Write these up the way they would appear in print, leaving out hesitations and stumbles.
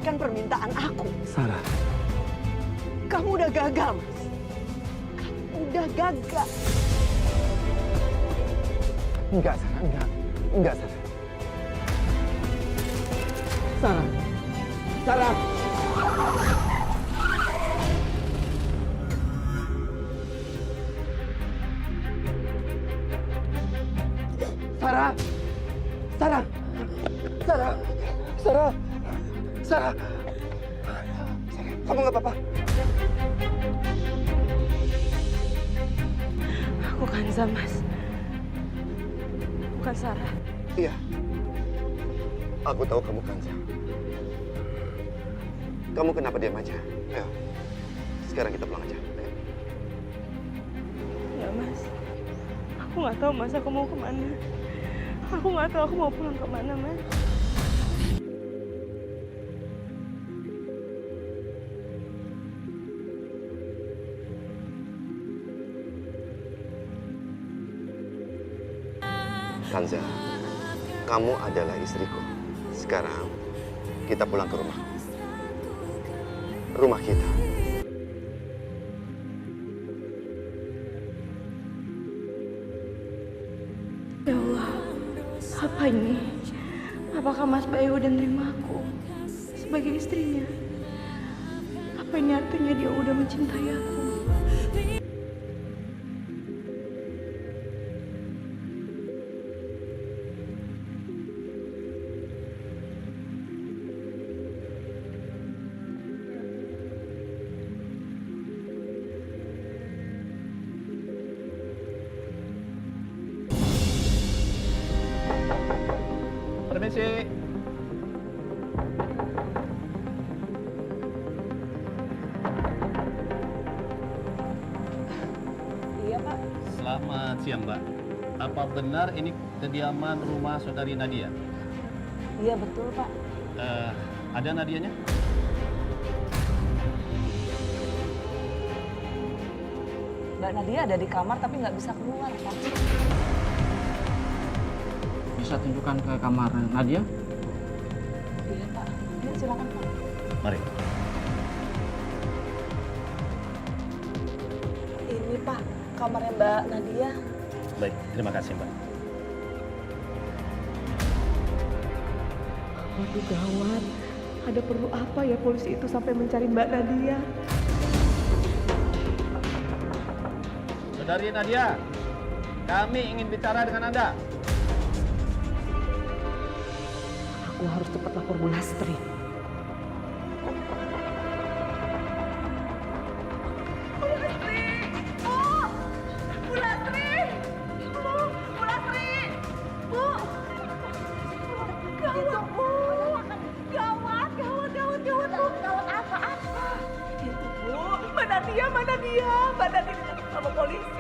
mendapatkan permintaan aku. Sarah. Kamu udah gagal, Mas. Kamu udah gagal. Enggak, Sarah, enggak. Enggak, Sarah. Sarah. Sarah. Sarah. Sarah. Sarah. Sarah. Sarah. Kamu nggak apa-apa? Aku Kanza, Mas. Bukan Sarah. Iya. Aku tahu kamu Kanza. Kamu kenapa diam aja? Ayo. Sekarang kita pulang aja. Ayo. Ya, Mas. Aku nggak tahu, Mas, aku mau kemana. Aku nggak tahu aku mau pulang kemana, Mas. Kanza, kamu adalah istriku. Sekarang kita pulang ke rumah. Rumah kita. Ya Allah, apa ini? Apakah Mas Bayu udah nerima aku sebagai istrinya? Apa ini artinya dia udah mencintai aku? Permisi. Iya, Pak. Selamat siang, Mbak. Apa benar ini kediaman rumah saudari Nadia? Iya, betul, Pak. Ada Nadianya? Mbak Nadia ada di kamar tapi nggak bisa keluar, Pak. Bisa tunjukkan ke kamar Nadia? Iya, Pak. Ini silakan, Pak. Mari. Ini, Pak, kamarnya Mbak Nadia. Baik, terima kasih, Mbak. Waduh, gawat. Ada perlu apa ya polisi itu sampai mencari Mbak Nadia? Saudari Nadia, kami ingin bicara dengan Anda. Aku harus cepat lapor Bu Lastri. Mana dia? Mbak Nadia ditangkap sama polisi.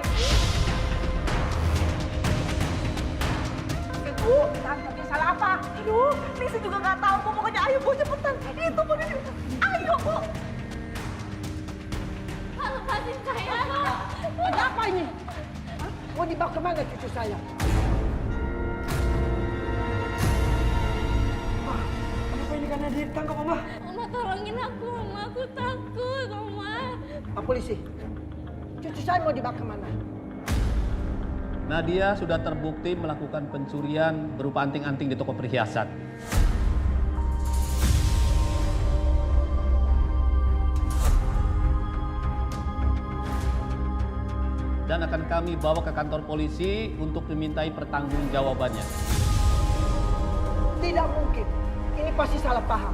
Bu, ditangkapnya salah apa? Aduh, Nisi juga nggak tahu. Bu, pokoknya ayo Bu, cepetan. Itu Bu, Nisi. Ayo Bu. Lepasin saya. Ada apa ini? Hah? Mau dibawa kemana cucu saya? Ma, kenapa ini karena dia ditangkap, Mama? Mama tolongin aku, Mama. Aku takut, Mama. Pak polisi, cucu saya mau dibawa kemana? Nadia sudah terbukti melakukan pencurian berupa anting-anting di toko perhiasan. Dan akan kami bawa ke kantor polisi untuk dimintai pertanggungjawabannya. Tidak mungkin. Ini pasti salah paham.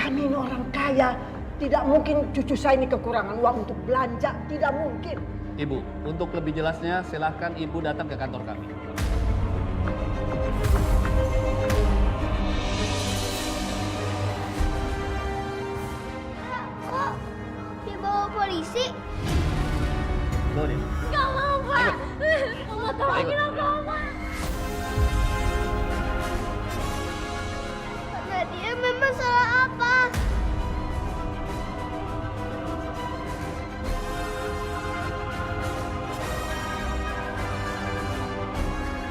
Kami ini orang kaya. Tidak mungkin cucu saya ini kekurangan uang untuk belanja. Tidak mungkin. Ibu, untuk lebih jelasnya silahkan Ibu datang ke kantor kami. Kok dibawa polisi? Boleh. Gak mau, Pak. Mama tolongin aku, Mama. Nadia memang salah apa?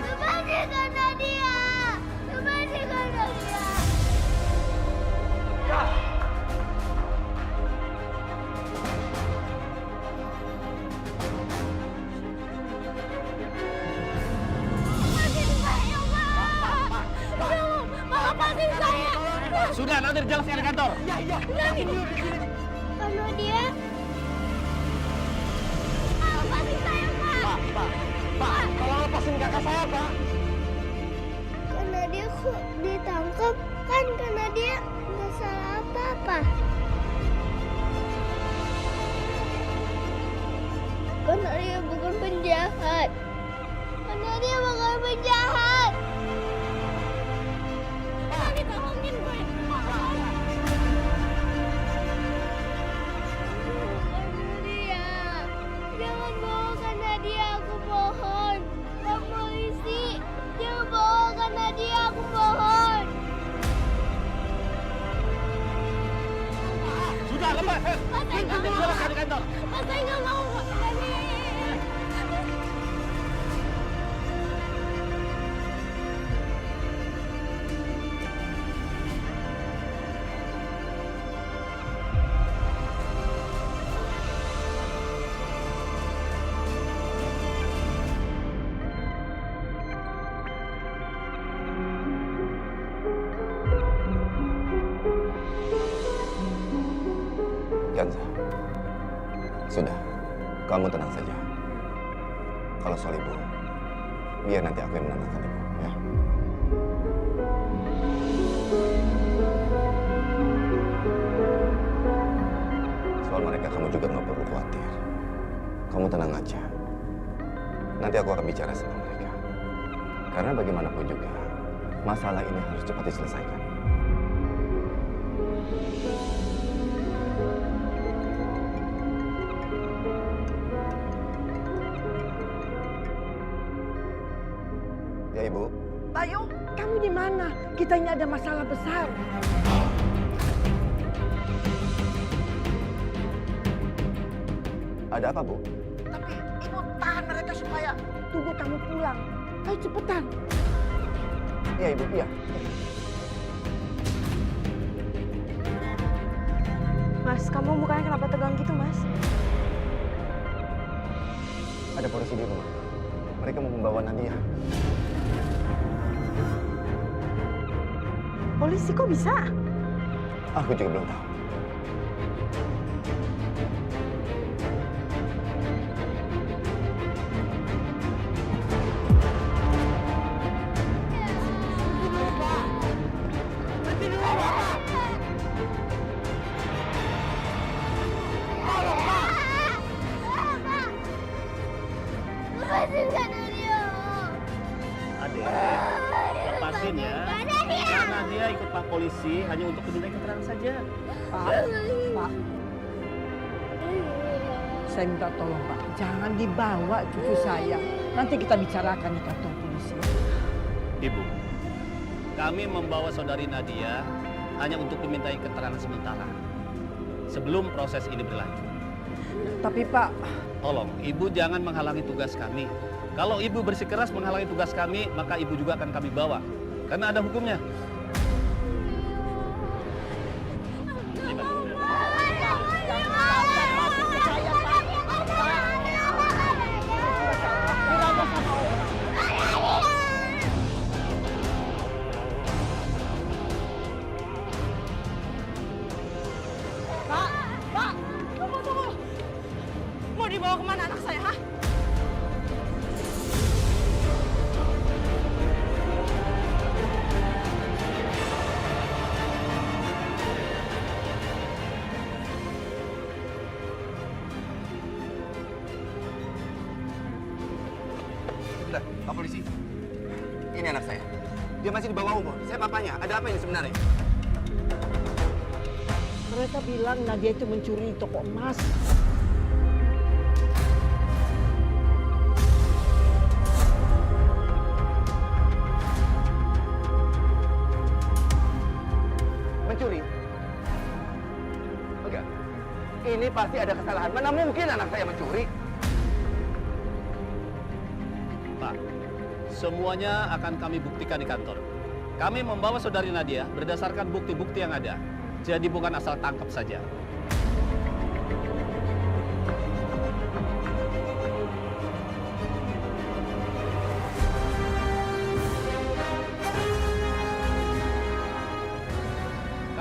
Lepasin Kak Nadia! Lepasin Sudah, nanti dijelaskan di kantor. Karena dia... Lepasin saya, Pak! Pak, tolong lepasin kakak saya, Pak. Karena dia kok ditangkap, kan karena dia nggak salah apa-apa. Karena dia bukan penjahat. Karena dia bukan penjahat. Tadi tolongin gue. Nadia, jangan bawakan Nadia, aku mohon. Pak polisi, jangan bawakan Nadia, aku mohon. Sudah, lepas. Saya nggak mau. Dijelaskan di kantor. Saya nggak mau. Janza, sudah, kamu tenang saja. Kalau soal ibu, biar nanti aku yang menenangkan ibu, ya. Soal mereka kamu juga nggak perlu khawatir. Kamu tenang aja. Nanti aku akan bicara sama mereka. Karena bagaimanapun juga, masalah ini harus cepat diselesaikan. Ya, Ibu. Bayu, kamu di mana? Kita ini ada masalah besar. Ada apa, Bu? Tapi ibu tahan mereka supaya tunggu kamu pulang. Ayo cepetan. Iya, Ibu, iya. Mas, kamu mukanya kenapa tegang gitu, Mas? Ada polisi di rumah. Mereka mau membawa Nadia. Polisi kok bisa? Aku juga belum tahu. Lepasin kan Nadia. Adek, lepasin ya. Karena dia ikut Pak polisi hanya untuk diminta keterangan saja. Pak, saya minta tolong Pak, jangan dibawa cucu saya. Nanti kita bicarakan di kantor polisi. Ibu, kami membawa saudari Nadia hanya untuk dimintai keterangan sementara sebelum proses ini berlanjut. Tapi Pak, Tolong, Ibu jangan menghalangi tugas kami. Kalau Ibu bersikeras menghalangi tugas kami, maka Ibu juga akan kami bawa. Karena ada hukumnya. Pak, tunggu. Mau dibawa kemana anak saya, ha? Sudah, Pak Polisi. Ini anak saya. Dia masih di bawah umur. Saya papanya. Ada apa ini sebenarnya? mereka bilang Nadia itu mencuri toko emas. Mencuri? Enggak. Ini pasti ada kesalahan. Mana mungkin anak saya mencuri? Pak, semuanya akan kami buktikan di kantor. Kami membawa saudari Nadia berdasarkan bukti-bukti yang ada. Jadi bukan asal tangkap saja.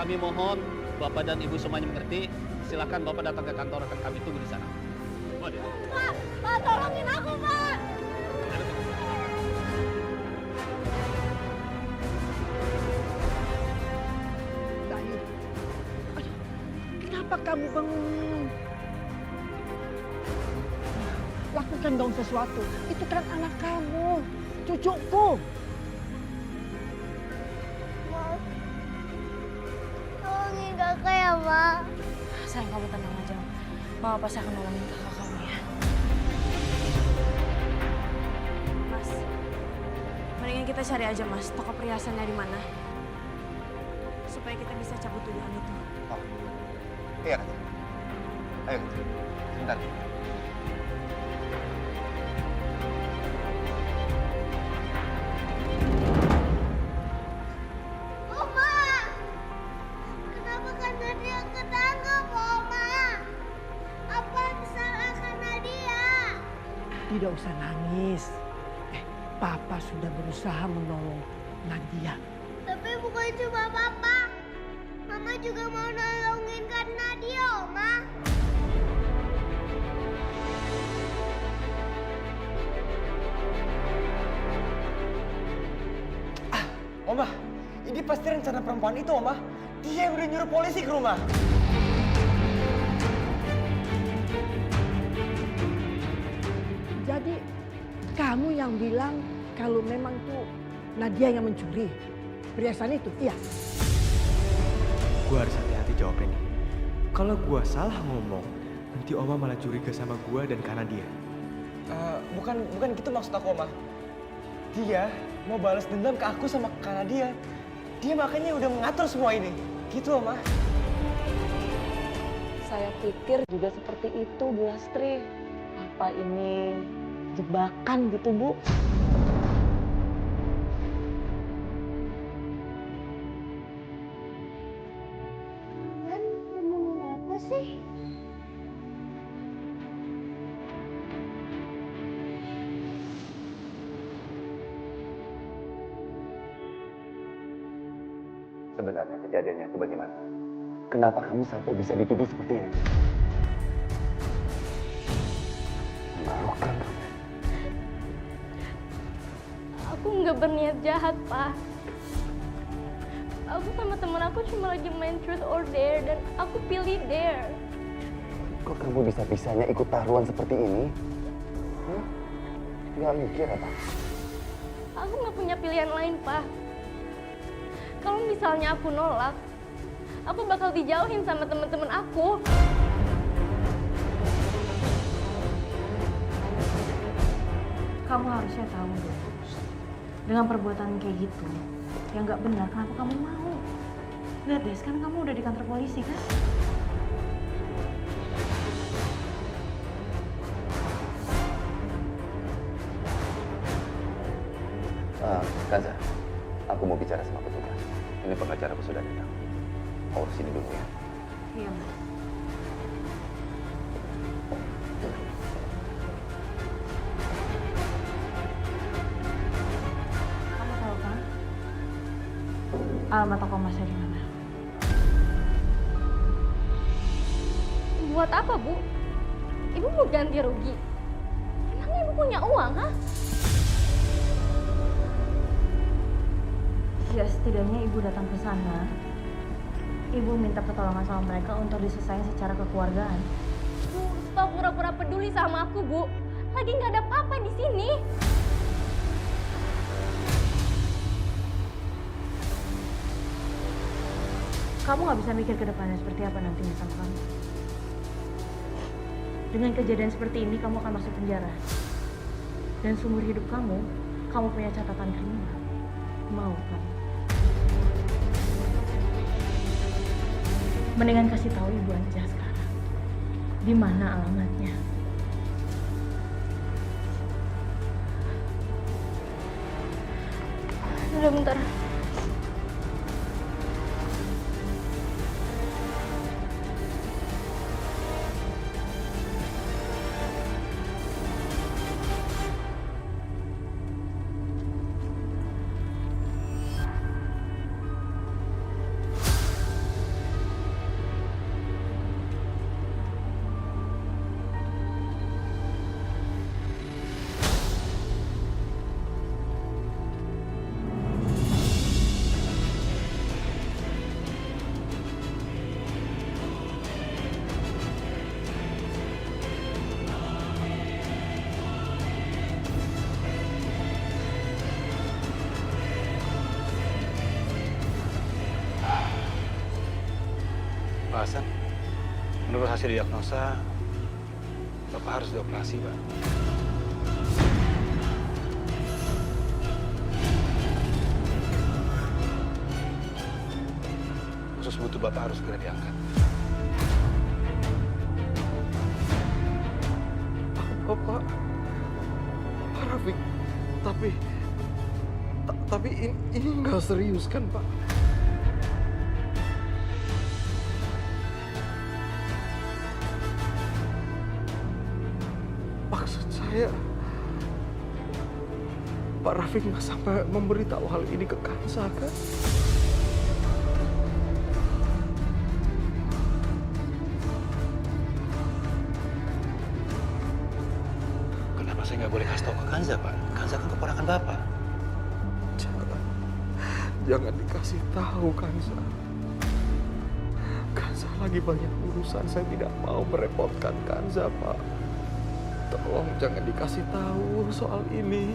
Kami mohon Bapak dan Ibu semuanya mengerti. Silakan Bapak datang ke kantor, akan kami tunggu di sana. Oh, dia. Pak, tolongin aku, Pak. Dahil, aduh, kenapa kamu bengong? Lakukan dong sesuatu. Itu kan anak kamu, cucuku. Ma, tolongin kakak ya, Ma. Sayang, kamu tenang aja. Mama pasti akan nolongin kakak kamu ya. Mas, mendingan kita cari aja Mas, toko perhiasannya di mana. Supaya kita bisa cabut tuduhan itu. Oh. Iya kan? Ayo, sebentar. Oma, kenapa Kak Nadia ketangkep, Oma? Apa salah Kak Nadia? Tidak usah nangis. Papa sudah berusaha menolong Nadia. Tapi bukan cuma Papa. Mama juga mau nolongin Kak Nadia, Oma. Oma, ini pasti rencana perempuan itu, Oma. Dia yang udah nyuruh polisi ke rumah. Jadi kamu yang bilang kalau memang tuh Nadia yang mencuri perhiasan itu, iya? Gua harus hati-hati jawabnya nih. Kalau gua salah ngomong, nanti Oma malah curiga sama gua dan karena dia. Bukan gitu maksud aku, Oma. Dia mau balas dendam ke aku sama karena dia. Dia makanya udah mengatur semua ini. Gitu, Oma. Saya pikir juga seperti itu, Bu Lastri. Apa ini jebakan gitu, Bu? Kan ngomong apa sih? Sebenarnya kejadiannya itu bagaimana? Kenapa kamu sampai bisa dituduh seperti ini? Memalukan. Aku nggak berniat jahat, Pak. Aku sama temen aku cuma lagi main truth or dare dan aku pilih dare. Kok kamu bisa-bisanya ikut taruhan seperti ini? Gak mikir apa? Aku nggak punya pilihan lain, Pak. Kalau misalnya aku nolak, aku bakal dijauhin sama temen-temen aku. Kamu harusnya tahu dong, dengan perbuatan kayak gitu, yang nggak benar, kenapa kamu mau? Lihat deh, sekarang kamu udah di kantor polisi kan? Kanza, aku mau bicara sama petugas. Ini pengacaraku sudah datang. Kau sini dulu ya. Iya, Mas. Kamu tahu kan? Alamat toko emasnya di mana? Buat apa, Bu? Ibu mau ganti rugi? Emangnya Ibu punya uang, ha? Ya, setidaknya Ibu datang ke sana. Ibu minta pertolongan sama mereka untuk diselesaikan secara kekeluargaan. Bu, stop pura-pura peduli sama aku, Bu. Lagi nggak ada apa-apa di sini. Kamu nggak bisa mikir ke depannya seperti apa nantinya sama kamu. Dengan kejadian seperti ini, kamu akan masuk penjara. Dan seumur hidup kamu punya catatan kriminal. Mau kamu? Mendingan kasih tahu Ibu aja sekarang. Di mana alamatnya? Udah bentar. Hasan, menurut hasil diagnosa, Bapak harus dioperasi, Pak. Usus butuh Bapak harus segera diangkat. Pak Rafiq, tapi ini nggak serius kan, Pak? Maksud saya, Pak Rafiq nggak sampai memberitahu hal ini ke Kansa, kan? Kenapa saya nggak boleh kasih tahu ke Kanza, Pak? Kanza kan keponakan Bapak. Jangan dikasih tahu, Kansa. Kansa lagi banyak urusan, saya tidak mau merepotkan Kansa, Pak. Tolong jangan dikasih tahu soal ini.